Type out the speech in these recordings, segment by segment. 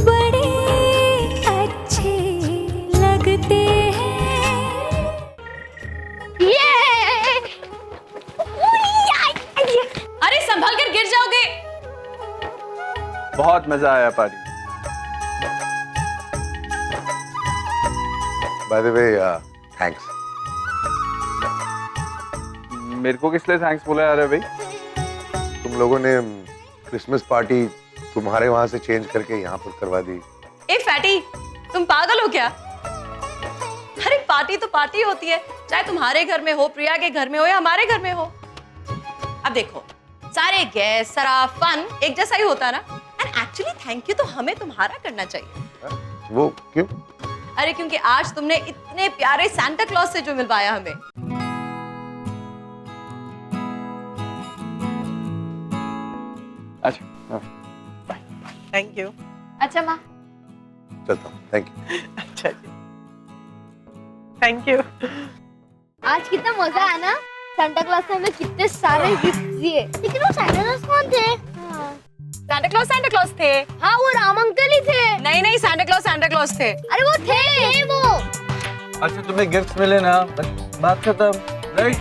बड़े अच्छे लगते हैं ये। अरे संभल कर गिर जाओगे। बहुत मजा आया पारी। By the way thanks. मेरे को किस लिए थैंक्स बोला यार भाई? तुम लोगों ने क्रिसमस पार्टी तुम्हारे वहां से चेंज करके यहाँ पर करवा दी। ए फैटी, तुम पागल हो क्या? अरे पार्टी तो पार्टी होती है, चाहे तुम्हारे घर में हो, प्रिया के घर में हो या हमारे घर में हो। अब देखो, सारे गेस्ट, सराफ, फन एक जैसा ही होता है ना। एंड एक्चुअली थैंक यू तो हमें तुम्हारा करना चाहिए। वो क्यों? अरे क्योंकि आज तुमने इतने प्यारे सांता क्लॉज से जो मिलवाया हमें। अच्छा थैंक यू। अच्छा माँ, चलता हूँ। Thank you. अच्छा जी, थैंक यू। आज कितना मजा आया ना। सांता क्लॉज ने हमें कितने सारे गिफ्ट दिए। लेकिन वो सांता क्लॉज कौन थे? सांता क्लॉज थे। हाँ, वो राम अंकल ही थे। नहीं सांता क्लॉज थे। अरे वो थे वो। अच्छा, तुम्हें गिफ्ट्स मिले ना, बस बात खत्म, राइट?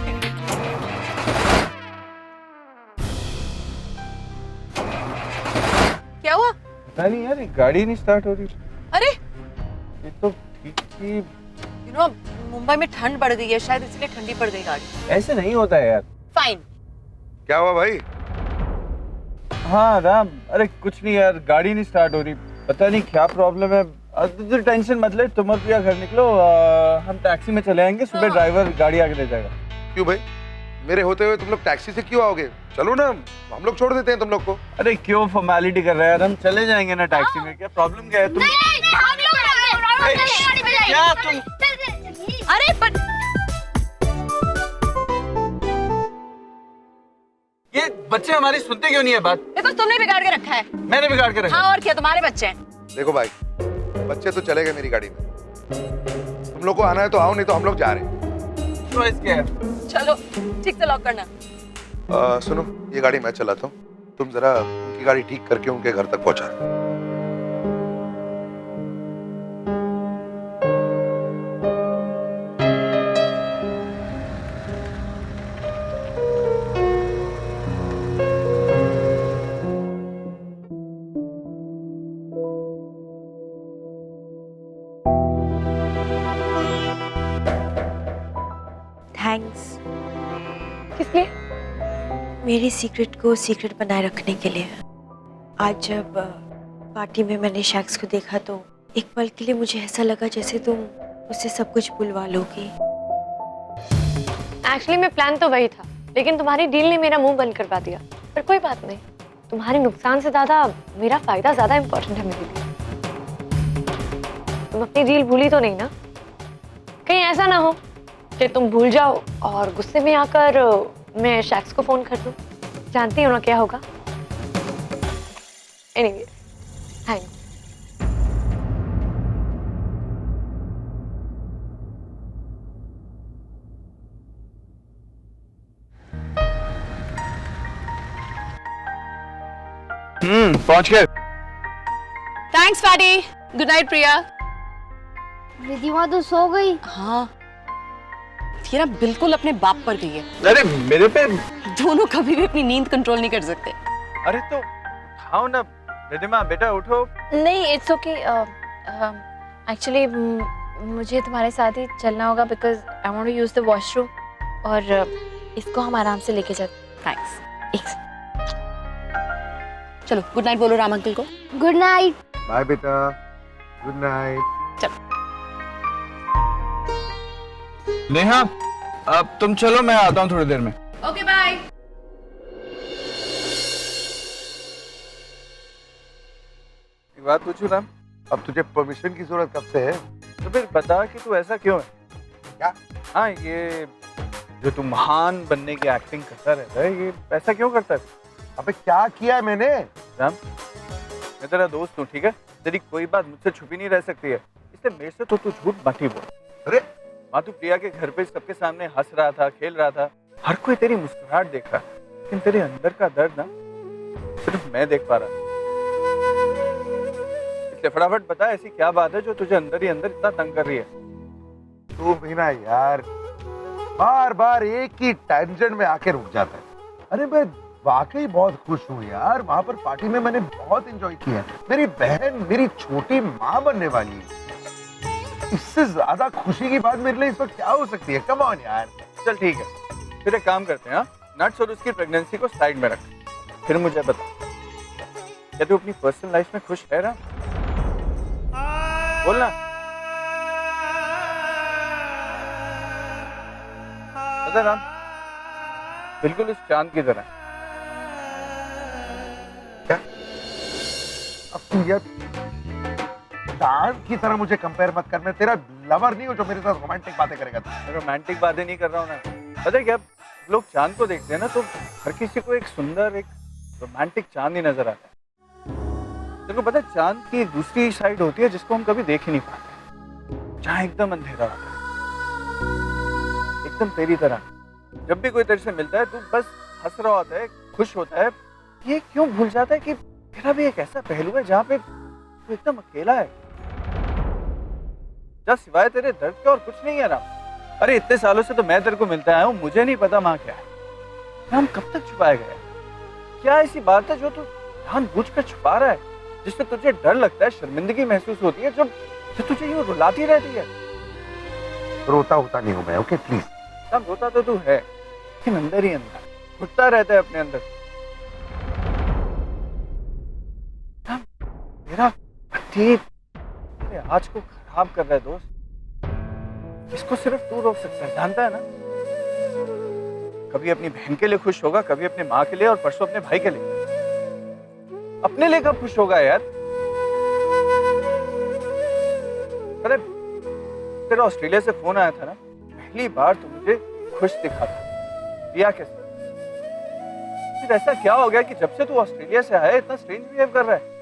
क्या हुआ? पता नहीं यार, गाड़ी नहीं स्टार्ट हो रही। अरे ये तो ठीक थी। यू नो मुंबई में ठंड बढ़ गई है, शायद इसलिए ठंडी पड़ गई गाड़ी। ऐसे नहीं होता है यार। फाइन। क्या हुआ भाई? हाँ राम, अरे कुछ नहीं यार, गाड़ी नहीं स्टार्ट हो रही, पता नहीं क्या प्रॉब्लम है। तो टेंशन मत ले, तुम और प्रिया घर निकलो, हम टैक्सी में चले आएंगे, सुबह ड्राइवर गाड़ी आके ले जाएगा। क्यों भाई? मेरे होते हुए तुम लोग टैक्सी से क्यों आओगे? चलो ना, हम लोग छोड़ देते हैं तुम लोग को। अरे क्यों फॉर्मेलिटी कर रहे हैं यार, हम चले जाएंगे ना टैक्सी में, क्या प्रॉब्लम क्या है? तुम हम लोग गाड़ी में जाएंगे। क्या तुम? अरे पर ये बच्चे हमारी सुनते क्यों नहीं है बात? ये तो तुमने बिगाड़ के रखा है। मैंने बिगाड़ के रखा। हाँ और क्या, तुम्हारे बच्चे हैं। देखो भाई, बच्चे तो चले गए मेरी गाड़ी में, तुम लोग को आना है तो आओ, नहीं तो हम लोग जा रहे हैं। चॉइस क्या है? चलो ठीक से लॉक करना। सुनो, ये गाड़ी मैं चलाता हूँ, तुम जरा उनकी गाड़ी ठीक करके उनके घर तक पहुंचा दो। थैंक्स किस लिए? मेरी सीक्रेट को सीक्रेट बनाए रखने के लिए। आज जब पार्टी में मैंने शख्स को देखा तो एक पल के लिए मुझे ऐसा लगा जैसे तुम उससे सब कुछ बुलवा लोगी। एक्चुअली मैं प्लान तो वही था, लेकिन तुम्हारी डील ने मेरा मुंह बंद करवा दिया। पर कोई बात नहीं, तुम्हारे नुकसान से ज्यादा मेरा फायदा ज्यादा इम्पोर्टेंट है मेरे लिए। तुम अपनी डील भूली तो नहीं ना? कहीं ऐसा ना हो कि तुम भूल जाओ और गुस्से में आकर मैं शख्स को फोन कर दूं। जानती हो ना क्या होगा? Anyway, thanks. पहुंच गए। Thanks fatty. गुड नाइट प्रिया। रिधिमा तो सो गई। हाँ, ये ना बिल्कुल अपने बाप पर गई है। अरे मेरे पे। दोनों कभी भी अपनी नींद कंट्रोल नहीं कर सकते। अरे तो उठाओ ना रिधिमा, बेटा उठो। नहीं, इट्स ओके। एक्चुअली मुझे तुम्हारे साथ ही चलना होगा because I want to use the washroom, और इसको हम आराम से लेके जाते। थैंक्स। चलो गुड नाइट बोलो राम अंकल को। Good night. बाय बेटा, गुड नाइट। नेहा, अब तुम चलो, मैं आता हूँ थोड़ी देर में। Okay bye. एक बात पूछूं राम? अब तुझे परमिशन की जरूरत कब से है? तो फिर बता कि तू ऐसा क्यों है? क्या? हाँ, ये जो तू महान बनने की एक्टिंग करता रहता है, ये ऐसा क्यों करता है? अबे क्या किया है मैंने? राम, मैं तेरा दोस्त हूँ, ठीक है? तेरी कोई बात मुझसे छुपी नहीं रह सकती है, इसलिए मेरे से तो तू झूठ मत ही बोल। अरे माँ, तू प्रिया के घर पे सबके सामने हंस रहा था, खेल रहा था, हर कोई तेरी मुस्कुराहट देख रहा, लेकिन तेरे अंदर का दर्द ना सिर्फ मैं देख पा रहा। इसलिए फटाफट बता, ऐसी क्या बात है जो तुझे अंदर ही अंदर इतना तंग कर रही है? तू भी ना यार बार बार एक ही टेंशन में आके रुक जाता है। अरे मैं वाकई बहुत खुश हूँ यार, वहां पर पार्टी में मैंने बहुत एंजॉय किया। मेरी बहन मेरी छोटी माँ बनने वाली है, इससे ज्यादा खुशी की बात मेरे लिए इस वक्त क्या हो सकती है? कम ऑन यार। चल ठीक है, फिर एक काम करते हैं। हाँ, नट्स और उसकी प्रेगनेंसी को साइड में रख, फिर मुझे बता, क्या तू अपनी पर्सनल लाइफ में खुश है? बोलना। पता राम, बिल्कुल उस चांद की तरह। क्या अब तू यार चांद की तरह मुझे कंपेयर मत कर। मैं तेरा लवर नहीं हूँ जो मेरे साथ रोमांटिक बातें करेगा। मैं रोमांटिक बातें नहीं कर रहा हूँ ना। पता है क्या, लोग चांद को देखते हैं ना तो हर किसी को एक सुंदर, एक रोमांटिक चांद ही नजर आता है। तेरे को पता है चांद की दूसरी साइड होती है जिसको हम कभी देख ही नहीं पाते, जहाँ एकदम अंधेरा होता है, एकदम तेरी तरह। जब भी कोई तेरे से मिलता है तू बस हंस रहा होता है, खुश होता है। ये क्यों भूल जाता है कि तेरा भी एक ऐसा पहलू है जहाँ पे तू एकदम अकेला है, जहाँ सिवाय तेरे दर्द के और कुछ नहीं है राम। अरे इतने सालों से तो मैं तेरे को मिलता आया हूँ, मुझे नहीं पता माँ क्या है। हम कब तक छुपाएगा? क्या ऐसी बात है जो तू जानबूझकर छुपा रहा है, जिससे तुझे डर लगता है, शर्मिंदगी महसूस होती है, जो तुझे यूं रुलाती रहती है? रोता होता नहीं हूँ मैं, ओके प्लीज। सब रोता तो तू है, लेकिन अंदर ही अंदर घुटता रहता है अपने अंदर। मेरा पति मेरे आज को खराब कर रहा है दोस्त, इसको सिर्फ तू रोक सकता है, जानता है ना? कभी अपनी बहन के लिए खुश होगा, कभी अपनी माँ के लिए, और परसों अपने भाई के लिए। अपने लिए कब खुश होगा यार? अरे तेरा ऑस्ट्रेलिया से फोन आया था ना, पहली बार तो मुझे खुश दिखा था। प्रिया के साथ फिर ऐसा क्या हो गया कि जब से तू ऑस्ट्रेलिया से आया इतना स्ट्रेंज बिहेव कर रहा है?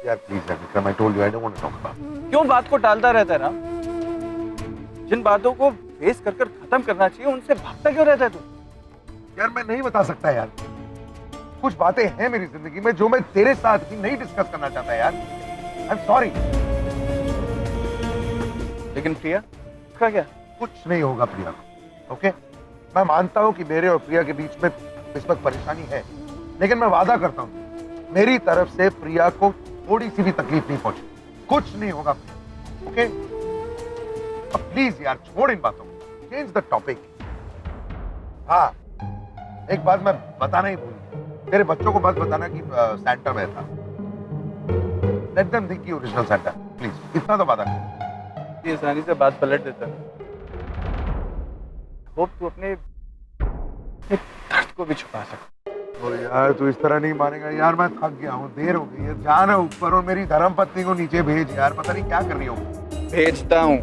यार please Vikram, I told you I don't want to talk about. क्यों बात को टालता रहता है ना? जिन बातों को फेस कर खत्म करना चाहिए उनसे भागता क्यों रहता है तू? यार मैं नहीं बता सकता यार, कुछ बातें हैं मेरी जिंदगी में जो मैं तेरे साथ भी नहीं डिस्कस करना चाहता यार। I am sorry. लेकिन प्रिया, उसका क्या? कुछ नहीं होगा प्रिया, ओके? मैं मानता हूं कि मेरे और प्रिया के बीच में इस वक्त परेशानी है, लेकिन मैं वादा करता हूं मेरी तरफ से प्रिया को थोड़ी सी भी तकलीफ नहीं पहुंची। कुछ नहीं होगा प्रिया, ओके? अब प्लीज यार छोड़ इन बातों को, चेंज द टॉपिक। हाँ, एक बात मैं बताना ही भूल गया, तेरे बच्चों को मत बताना कि सैंटा में था। Let them think original Santa, please, इतना तो वादा कर। ये आसानी से बात पलट देता है। होप तू अपने दर्द को भी छुपा सकता। ओ यार तू इस तरह नहीं मानेगा यार, मैं थक गया हूँ, देर हो गई है। जाना ऊपर और मेरी धर्मपत्नी को नीचे भेज यार, पता नहीं क्या कर रही हो। भेजता हूँ।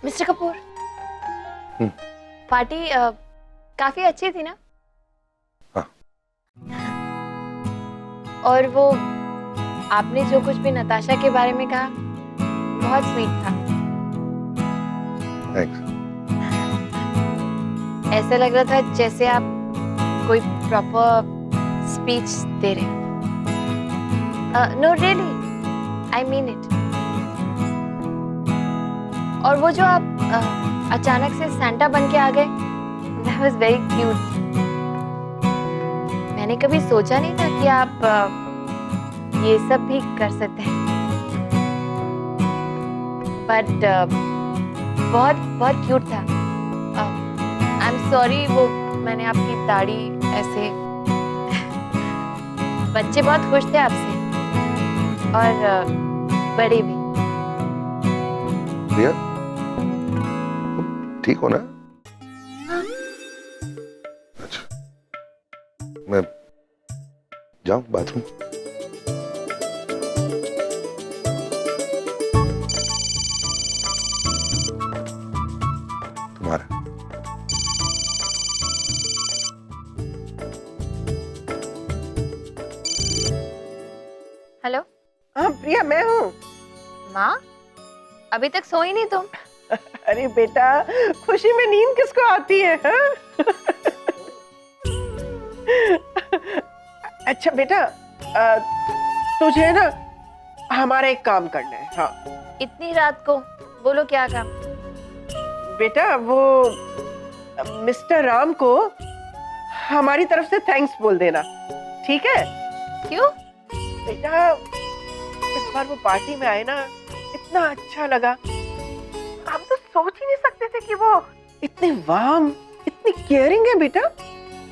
मिस्टर कपूर, पार्टी काफी अच्छी थी ना? हाँ। और वो आपने जो कुछ भी नताशा के बारे में कहा बहुत स्वीट था। थैंक्स। ऐसा लग रहा था जैसे आप कोई प्रॉपर स्पीच दे रहे हैं। No really, I mean it. और वो जो आप अचानक से सैंटा बन के आ गए, that was very cute. मैंने कभी सोचा नहीं था कि आप ये सब भी कर सकते हैं, बट बहुत बहुत क्यूट था। आई एम सॉरी, वो मैंने आपकी दाढ़ी ऐसे बच्चे बहुत खुश थे आपसे, और बड़े भी। प्रिया, ठीक हो ना? अच्छा, मैं जाऊं बाथरूम? तुम्हारा हाँ प्रिया, मैं हूँ। माँ, अभी तक सोई नहीं तुम? अरे बेटा, खुशी में नींद किसको आती है, हाँ? अच्छा बेटा, तुझे ना हमारा एक काम करना है। हाँ इतनी रात को? बोलो क्या काम? बेटा, वो मिस्टर राम को हमारी तरफ से थैंक्स बोल देना, ठीक है? क्यों? बेटा, इस बार वो पार्टी में आए ना, इतना अच्छा लगा। हम तो सोच ही नहीं सकते थे कि वो इतने वार्म, इतनी केयरिंग है बेटा।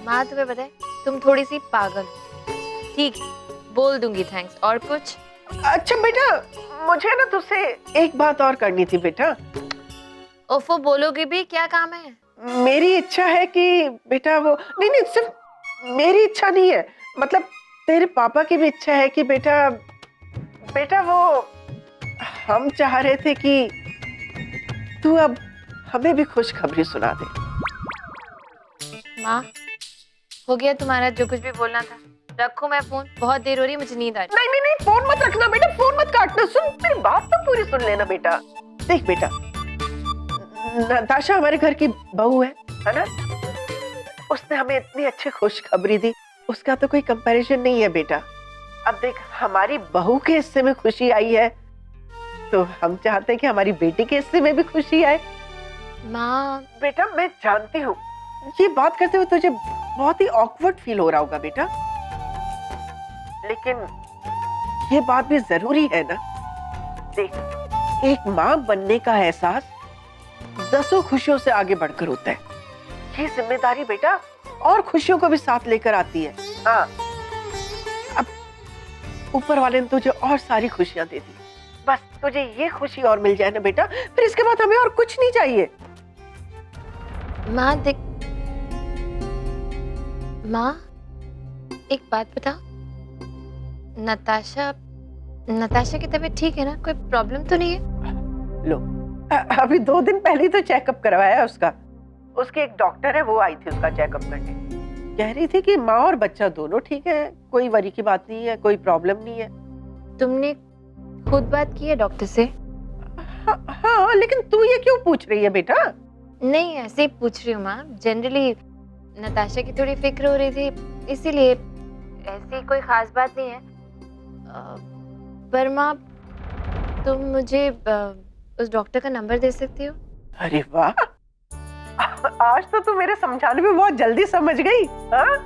माँ तुम्हें पता है, तुम थोड़ी सी पागल हो। ठीक है, बोल दूंगी थैंक्स। और कुछ? अच्छा बेटा, मुझे ना तुझसे एक बात और करनी थी बेटा। ओफो, बोलोगे भी? क्या काम है? मेरी इच्छा है कि बेटा वो, नहीं नहीं, सिर्फ मेरी इच्छा नहीं है, मतलब तेरे पापा की भी इच्छा है कि बेटा वो, हम चाह रहे थे कि तू अब हमें भी खुशखबरी सुना दे। माँ, हो गया तुम्हारा जो कुछ भी बोलना था। रखो मैं फोन, बहुत देर हो रही है, मुझे नींद आ रही है। नहीं नहीं नहीं, फोन मत रखना बेटा, फोन मत काटना। सुन, मेरी बात तो पूरी सुन लेना बेटा। देख बेटा, नताशा हमारे घर की बहू है ना? उसने हमें इतनी अच्छी खुशखबरी दी, उसका तो कोई कंपैरिजन नहीं है बेटा। अब देख, हमारी बहू के हिस्से में खुशी आई है, तो हम चाहते हैं कि हमारी बेटी के हिस्से में भी खुशी आए। माँ, बेटा, मैं जानती हूँ ये बात करते हुए तुझे बहुत ही ऑकवर्ड फील हो रहा होगा बेटा, लेकिन ये बात भी जरूरी है ना। देख, एक माँ बनने का एहसास 10 खुशियों से आगे बढ़कर होता है। ये जिम्मेदारी बेटा और खुशियों को भी साथ लेकर आती है। हाँ, अब ऊपर वाले ने तुझे और सारी खुशियां दे दी, बस तुझे ये खुशी और मिल जाए ना बेटा, फिर इसके बाद हमें और कुछ नहीं चाहिए। माँ देख, माँ एक बात बताओ, नताशा की तबीयत ठीक है ना? कोई प्रॉब्लम तो नहीं है? लो, अभी 2 दिन पहले ही तो चेकअप करवाया है उसका। उसकी एक डॉक्टर है, वो आई थी उसका चेकअप करने, कह रही थी कि माँ और बच्चा दोनों ठीक है, कोई वरी की बात नहीं है, कोई प्रॉब्लम नहीं है। तुमने खुद बात की है डॉक्टर से? हाँ, लेकिन तू ये क्यों पूछ रही है बेटा? नहीं, ऐसे ही पूछ रही हूँ माँ। जनरली नताशा की थोड़ी फिक्र हो रही थी, इसीलिए। ऐसी कोई खास बात नहीं है। पर माँ, तुम मुझे उस डॉक्टर का नंबर दे सकती हो? अरे वाह, आज तो तू मेरे समझाने में बहुत जल्दी समझ गई। हाँ?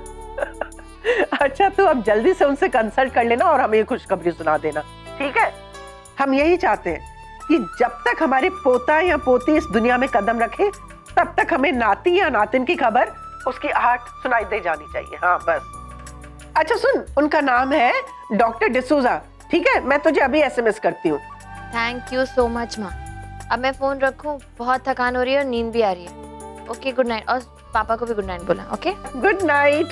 अच्छा, तू अब जल्दी से उनसे कंसल्ट कर लेना और हमें खुशखबरी सुना देना, ठीक है? हम यही चाहते हैं कि जब तक हमारे पोता या पोती इस दुनिया में कदम रखे, तब तक हमें नाती या नातिन की खबर, उसकी आहट सुनाई दे जानी चाहिए। हाँ बस। अच्छा सुन, उनका नाम है डॉक्टर डिसूजा, ठीक है? मैं तुझे अभी SMS करती हूँ। थैंक यू सो मच माँ। अब मैं फोन रखूं, बहुत थकान हो रही है और नींद भी आ रही है। Okay, good night. और पापा को भी गुड नाइट बोला। Okay, good night.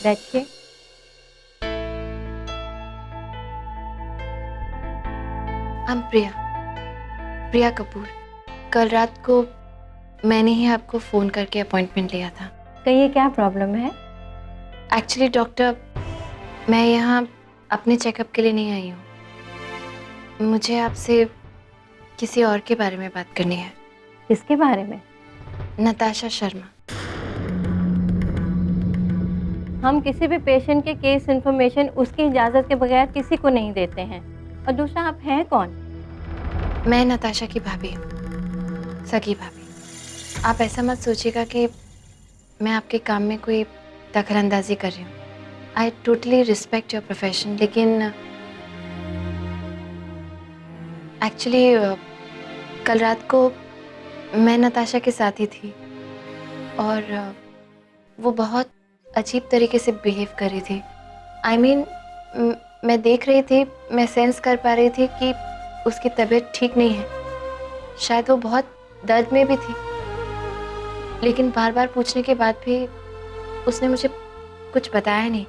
बैठिए। हम प्रिया कपूर। कल रात को मैंने ही आपको फ़ोन करके अपॉइंटमेंट लिया था। कहिए, क्या प्रॉब्लम है? एक्चुअली डॉक्टर, मैं यहाँ अपने चेकअप के लिए नहीं आई हूँ। मुझे आपसे किसी और के बारे में बात करनी है। किसके बारे में? नताशा शर्मा। हम किसी भी पेशेंट के केस इन्फॉर्मेशन उसकी इजाज़त के बगैर किसी को नहीं देते हैं। और दूसरा, आप हैं कौन? मैं नताशा की भाभी हूँ, सगी भाभी। आप ऐसा मत सोचिएगा कि मैं आपके काम में कोई दखलंदाजी कर रही हूँ। I totally respect your profession, लेकिन एक्चुअली कल रात को मैं नताशा के साथ ही थी और वो बहुत अजीब तरीके से बिहेव कर रही थी। I mean, मैं देख रही थी, मैं सेंस कर पा रही थी कि उसकी तबीयत ठीक नहीं है। शायद वो बहुत दर्द में भी थी, लेकिन बार बार पूछने के बाद भी उसने मुझे कुछ बताया नहीं।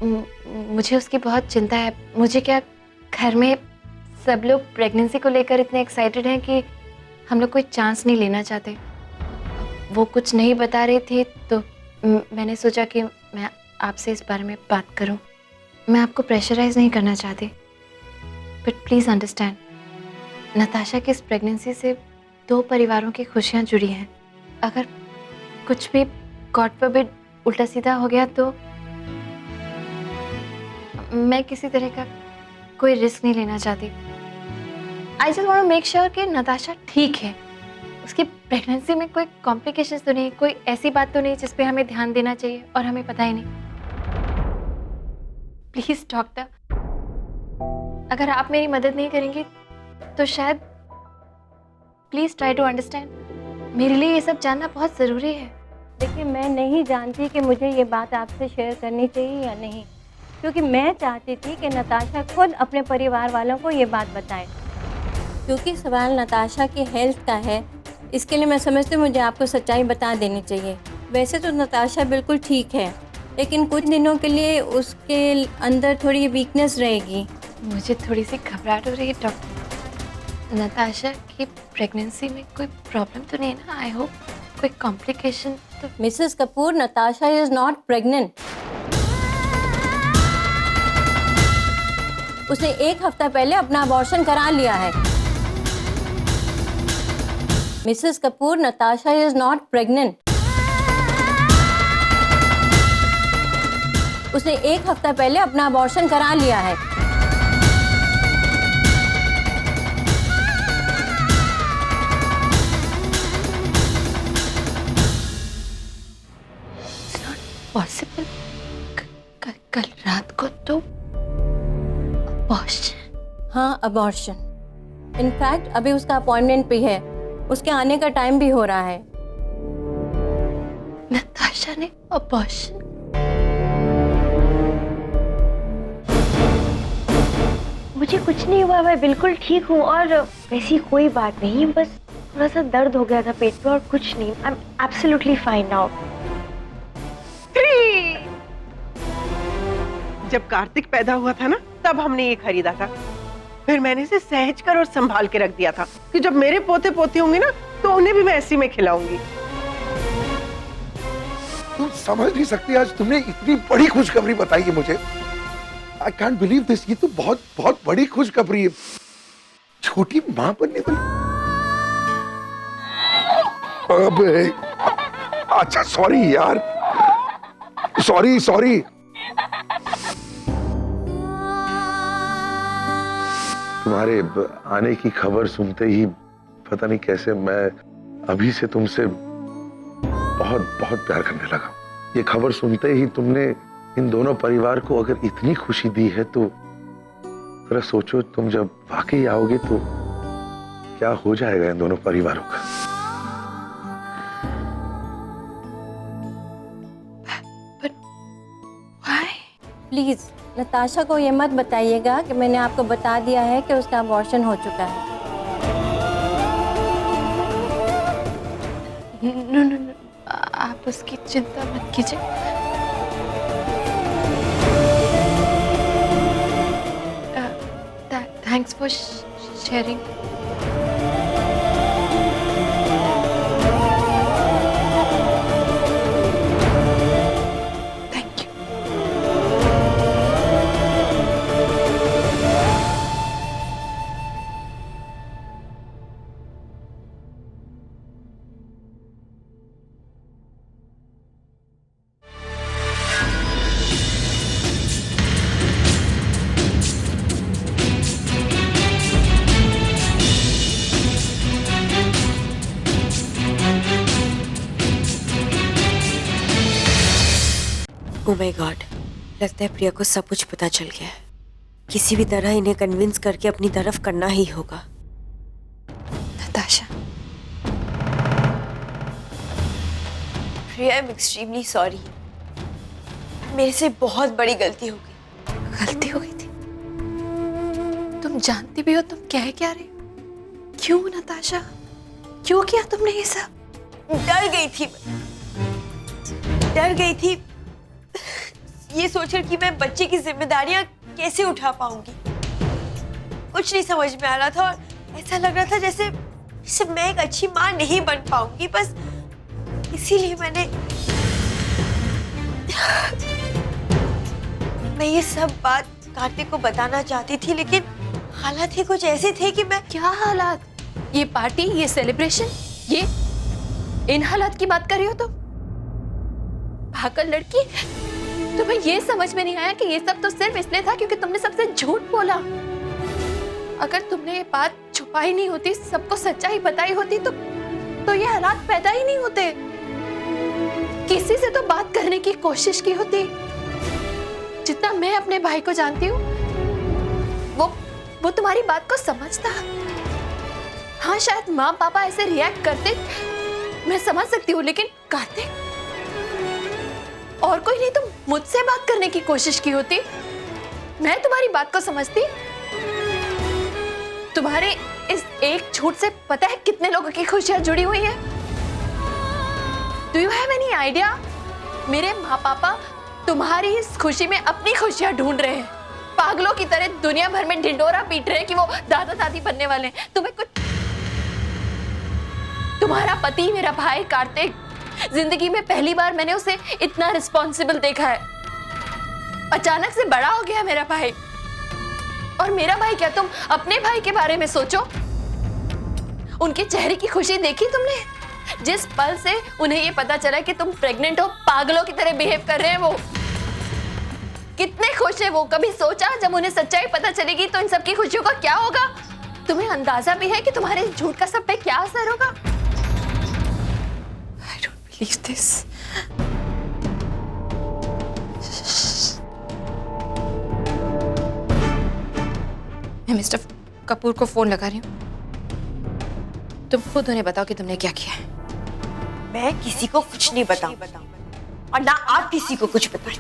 मुझे उसकी बहुत चिंता है। मुझे क्या, घर में सब लोग प्रेगनेंसी को लेकर इतने एक्साइटेड हैं कि हम लोग कोई चांस नहीं लेना चाहते। वो कुछ नहीं बता रही थी तो मैंने सोचा कि मैं आपसे इस बारे में बात करूं। मैं आपको प्रेशराइज नहीं करना चाहती, बट प्लीज़ अंडरस्टैंड, नताशा की इस प्रेगनेंसी से 2 परिवारों की खुशियां जुड़ी हैं। अगर कुछ भी गॉड फॉरबिड उल्टा सीधा हो गया तो मैं किसी तरह का कोई रिस्क नहीं लेना चाहती। I just want to make sure कि नताशा ठीक है, उसकी प्रेगनेंसी में कोई कॉम्प्लिकेशंस तो नहीं, कोई ऐसी बात तो नहीं जिस पे हमें ध्यान देना चाहिए और हमें पता ही नहीं। प्लीज डॉक्टर, अगर आप मेरी मदद नहीं करेंगे तो शायद, प्लीज ट्राई टू अंडरस्टैंड। मेरे लिए ये सब जानना बहुत ज़रूरी है। देखिए, मैं नहीं जानती कि मुझे ये बात आपसे शेयर करनी चाहिए या नहीं, क्योंकि मैं चाहती थी कि नताशा खुद अपने परिवार वालों को ये बात बताए। क्योंकि सवाल नताशा की हेल्थ का है, इसके लिए मैं समझती हूँ मुझे आपको सच्चाई बता देनी चाहिए। वैसे तो नताशा बिल्कुल ठीक है, लेकिन कुछ दिनों के लिए उसके अंदर थोड़ी वीकनेस रहेगी। मुझे थोड़ी सी घबराहट हो रही है डॉक्टर। नताशा की प्रेगनेंसी में कोई प्रॉब्लम तो नहीं है ना? आई होप कोई कॉम्प्लिकेशन तो। Mrs Kapoor, Natasha is not pregnant. उसने 1 हफ्ता पहले अपना अबॉर्शन करा लिया है। Mrs Kapoor, Natasha is not pregnant. उसने 1 हफ्ता पहले अपना अबॉर्शन करा लिया है। पॉसिबल, कल रात को तो अबॉर्शन? हाँ, अबॉर्शन। इनफैक्ट अभी उसका अपॉइंटमेंट भी है, उसके आने का टाइम भी हो रहा है। नताशा ने अबॉर्शन? मुझे कुछ नहीं हुआ, मैं बिल्कुल ठीक हूँ और वैसी कोई बात नहीं, बस थोड़ा सा दर्द हो गया था पेट में और कुछ नहीं। I am absolutely fine now. जब कार्तिक पैदा हुआ था ना, तब हमने ये खरीदा था। फिर मैंने इसे सहज कर और संभाल के रख दिया था कि जब मेरे पोते पोती होंगे ना तो उन्हें भी मैं ऐसी में खिलाऊंगी। तुम समझ नहीं सकती, आज तुमने इतनी बड़ी खुशखबरी बताई है मुझे। I can't believe this. ये तो बहुत बहुत बड़ी खुशखबरी है। छोटी मां बनने वाली। अबे, अच्छा सॉरी यार, सॉरी। तुम्हारे आने की खबर सुनते ही पता नहीं कैसे मैं अभी से तुमसे बहुत बहुत प्यार करने लगा। ये खबर सुनते ही तुमने इन दोनों परिवार को अगर इतनी खुशी दी है तो जरा सोचो, तुम जब वाकई आओगे तो क्या हो जाएगा इन दोनों परिवारों का। प्लीज नताशा को ये मत बताइएगा कि मैंने आपको बता दिया है कि उसका अबॉर्शन हो चुका है। नो, आप उसकी चिंता मत कीजिए। Thanks for sharing. Oh my God, लगता है प्रिया को सब कुछ पता चल गया है। किसी भी तरह इन्हें कन्विंस करके अपनी तरफ करना ही होगा। नताशा, प्रिया, आई एम एक्सट्रीमली सॉरी। मेरे से बहुत बड़ी गलती हो गई। गलती हो गई थी? तुम जानती भी हो तुम कह क्या रही? क्यों नताशा, क्यों किया तुमने ये सब? डर गई थी। ये सोचकर कि मैं बच्चे की जिम्मेदारियां कैसे उठा पाऊंगी। कुछ नहीं समझ में आ रहा था और ऐसा लग रहा था जैसे जैसे मैं एक अच्छी माँ नहीं बन पाऊंगी। बस इसीलिए मैं ये सब बात कार्तिक को बताना चाहती थी, लेकिन हालात ही कुछ ऐसे थे कि मैं। क्या हालात? ये पार्टी, ये सेलिब्रेशन, ये इन हालात की बात कर रही हो तुम? पागल लड़की, तुम्हें ये समझ में नहीं आया कि ये सब तो सिर्फ इसलिए था क्योंकि तुमने सबसे झूठ बोला। अगर तुमने ये बात छुपाई नहीं होती, सबको सच्चाई बताई होती तो ये हालात पैदा ही नहीं होते। किसी से तो बात करने की कोशिश की होती। जितना मैं अपने भाई को जानती हूँ, वो तुम्हारी बात को समझता। हाँ, शायद माँ पापा ऐसे रिएक्ट करते, मैं समझ सकती हूँ, लेकिन कार्तिक और कोई नहीं, तुम मुझसे बात करने की कोशिश की होती, मैं तुम्हारी बात को समझती। तुम्हारे इस एक झूठ से पता है कितने लोगों की खुशियां जुड़ी हुई हैं? Do you have any idea? मेरे माँ पापा तुम्हारी इस खुशी में अपनी खुशियां ढूंढ रहे हैं, पागलों की तरह दुनिया भर में ढिंडोरा पीट रहे हैं कि वो दादा दादी बनने वाले हैं। तुम्हें कुछ, तुम्हारा पति मेरा भाई कार्तिक, जिंदगी में पहली बार मैंने उसे इतना रिस्पॉन्सिबल देखा है। अचानक से बड़ा हो गया मेरा भाई। और मेरा भाई क्या, तुम अपने भाई के बारे में सोचो। उनके चेहरे की खुशी देखी तुमने? जिस पल से उन्हें ये पता चला कि तुम प्रेग्नेंट हो, पागलों की तरह बिहेव कर रहे हैं वो। कितने खुश है वो। कभी सोचा जब उन्हें सच्चाई पता चलेगी तो इन सबकी खुशियों का क्या होगा? तुम्हें अंदाजा भी है कि तुम्हारे झूठ का सब पे क्या असर होगा? I don't believe this. मैं मिस्टर कपूर को फोन लगा रही हूँ। तुम खुद उन्हें बताओ कि तुमने क्या किया है। मैं किसी को कुछ नहीं बताऊं और ना आप किसी को कुछ बताएं।